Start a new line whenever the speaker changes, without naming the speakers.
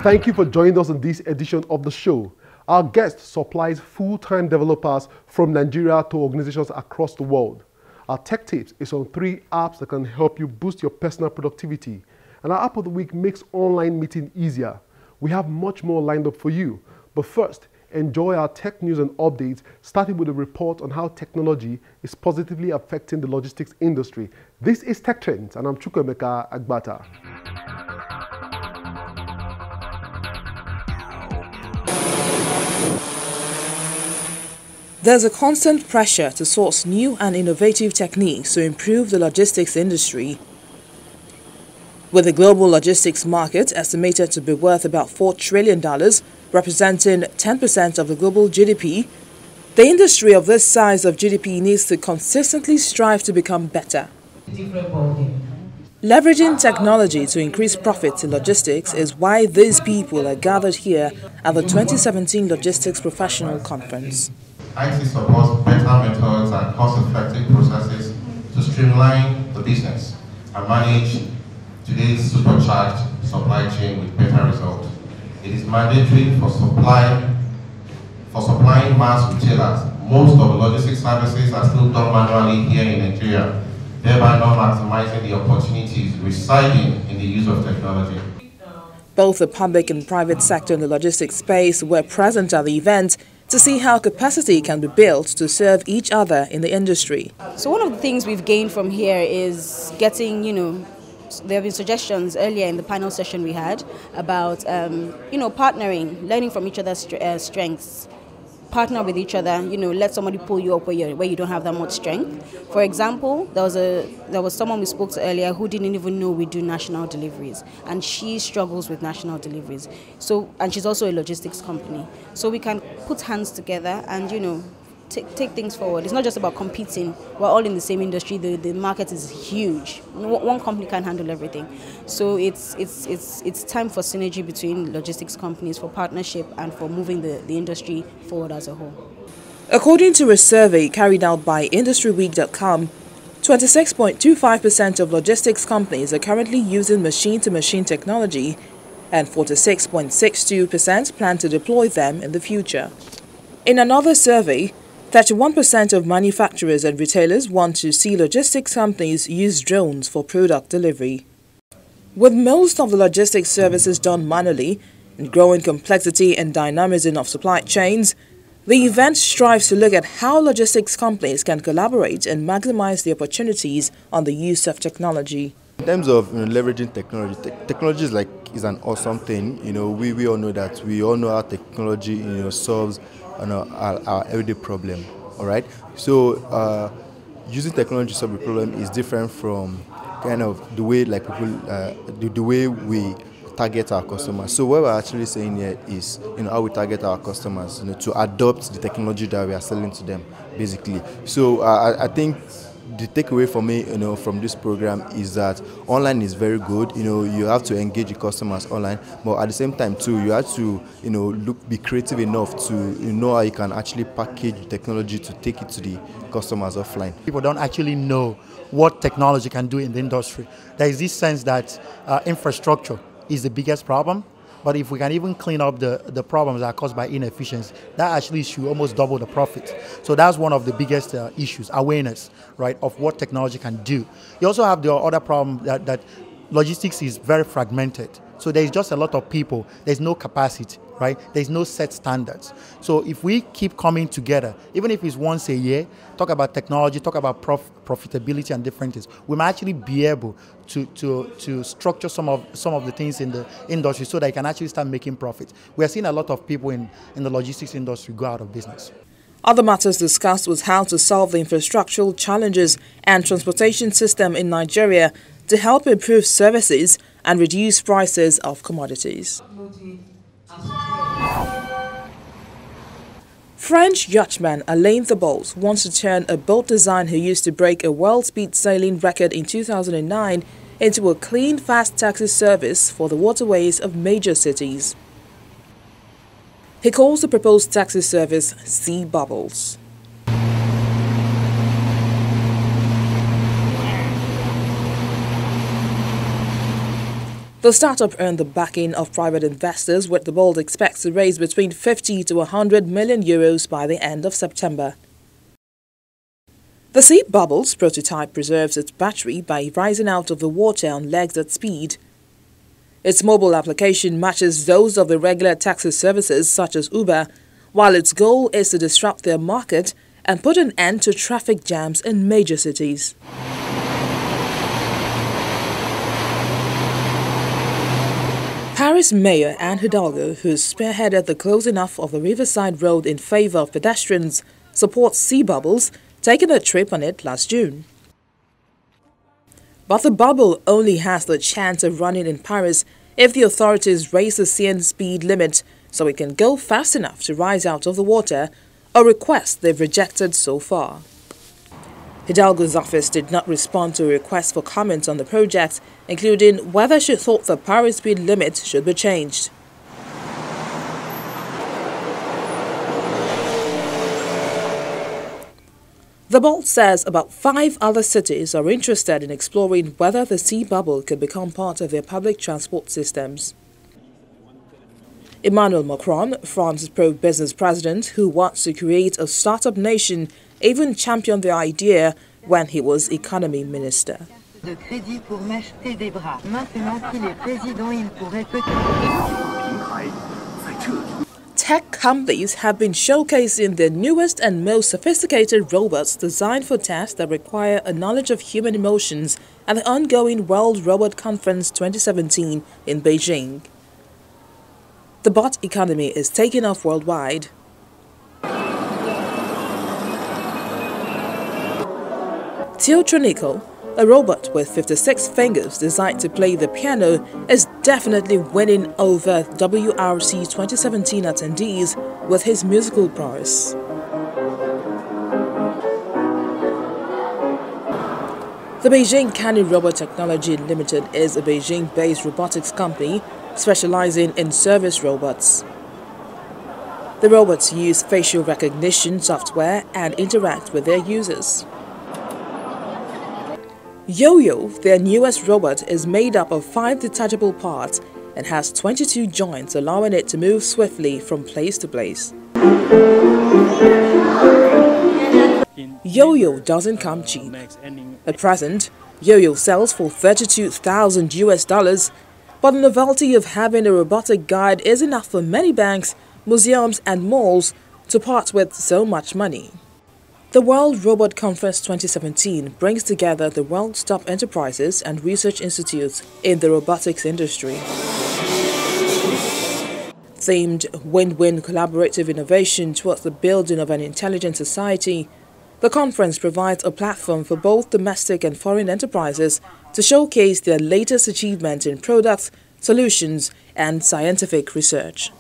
Thank you for joining us in this edition of the show. Our guest supplies full-time developers from Nigeria to organizations across the world. Our tech tips is on 3 apps that can help you boost your personal productivity. And our app of the week makes online meeting easier. We have much more lined up for you. But first, enjoy our tech news and updates, starting with a report on how technology is positively affecting the logistics industry. This is Tech Trends, and I'm Chukwuemeka Agbata.
There's a constant pressure to source new and innovative techniques to improve the logistics industry. With the global logistics market estimated to be worth about $4 trillion, representing 10% of the global GDP, the industry of this size of GDP needs to consistently strive to become better. Leveraging technology to increase profits in logistics is why these people are gathered here at the 2017 Logistics Professional Conference.
IT supports better methods and cost-effective processes to streamline the business and manage today's supercharged supply chain with better results. It is mandatory for supplying mass retailers. Most of the logistics services are still done manually here in Nigeria, thereby not maximizing the opportunities residing in the use of technology.
Both the public and private sector in the logistics space were present at the event to see how capacity can be built to serve each other in the industry.
So one of the things we've gained from here is getting, there have been suggestions earlier in the panel session we had about, partnering, learning from each other's strengths. Partner with each other, let somebody pull you up where you don't have that much strength. For example, there was someone we spoke to earlier who didn't even know we do national deliveries, and she struggles with national deliveries. And she's also a logistics company. So we can put hands together and take things forward. It's not just about competing. We're all in the same industry. The market is huge. One company can't handle everything. So it's time for synergy between logistics companies, for partnership, and for moving the industry forward as a whole.
According to a survey carried out by industryweek.com, 26.25% of logistics companies are currently using machine-to-machine technology, and 46.62% plan to deploy them in the future. In another survey, 31% of manufacturers and retailers want to see logistics companies use drones for product delivery. With most of the logistics services done manually and growing complexity and dynamism of supply chains, the event strives to look at how logistics companies can collaborate and maximize the opportunities on the use of technology.
In terms of leveraging technology, technology is an awesome thing. We all know that. We all know how technology solves our everyday problem. All right. So using technology to solve a problem is different from kind of the way people the way we target our customers. So what we're actually saying here is how we target our customers to adopt the technology that we are selling to them, basically. So I think the takeaway for me, from this program is that online is very good. You have to engage your customers online, but at the same time too, you have to, be creative enough to know how you can actually package the technology to take it to the customers offline.
People don't actually know what technology can do in the industry. There is this sense that infrastructure is the biggest problem. But if we can even clean up the problems that are caused by inefficiency, that actually should almost double the profit. So that's one of the biggest issues, awareness, right, of what technology can do. You also have the other problem that logistics is very fragmented. So there's just a lot of people. There's no capacity, right? There's no set standards. So if we keep coming together, even if it's once a year, talk about technology, talk about profitability and different things, we might actually be able to structure some of the things in the industry so they can actually start making profit. We are seeing a lot of people in the logistics industry go out of business.
Other matters discussed was how to solve the infrastructural challenges and transportation system in Nigeria to help improve services and reduce prices of commodities. French yachtman Alain Thibault wants to turn a boat design he used to break a world speed sailing record in 2009 into a clean, fast taxi service for the waterways of major cities. He calls the proposed taxi service Sea Bubbles. The startup earned the backing of private investors, with the board expects to raise between 50 to 100 million euros by the end of September. The Sea Bubbles prototype preserves its battery by rising out of the water on legs at speed. Its mobile application matches those of the regular taxi services such as Uber, while its goal is to disrupt their market and put an end to traffic jams in major cities. Paris Mayor Anne Hidalgo, who spearheaded the closing off of the Riverside Road in favor of pedestrians, supports Sea Bubbles, taking a trip on it last June. But the bubble only has the chance of running in Paris if the authorities raise the CN speed limit so it can go fast enough to rise out of the water, a request they've rejected so far. Hidalgo's office did not respond to a request for comments on the project, including whether she thought the Paris speed limit should be changed. The board says about 5 other cities are interested in exploring whether the Sea Bubble could become part of their public transport systems. Emmanuel Macron, France's pro-business president who wants to create a startup nation, even championed the idea when he was economy minister. Tech companies have been showcasing their newest and most sophisticated robots designed for tasks that require a knowledge of human emotions at the ongoing World Robot Conference 2017 in Beijing. The bot economy is taking off worldwide. Teotronico, a robot with 56 fingers designed to play the piano, is definitely winning over WRC 2017 attendees with his musical prowess. The Beijing Canny Robot Technology Limited is a Beijing-based robotics company specializing in service robots. The robots use facial recognition software and interact with their users. Yoyo, their newest robot, is made up of 5 detachable parts and has 22 joints, allowing it to move swiftly from place to place. Yoyo doesn't come cheap. At present, Yoyo sells for $32,000 US, but the novelty of having a robotic guide is enough for many banks, museums and malls to part with so much money. The World Robot Conference 2017 brings together the world's top enterprises and research institutes in the robotics industry. Themed win-win collaborative innovation towards the building of an intelligent society, the conference provides a platform for both domestic and foreign enterprises to showcase their latest achievements in products, solutions, and scientific research.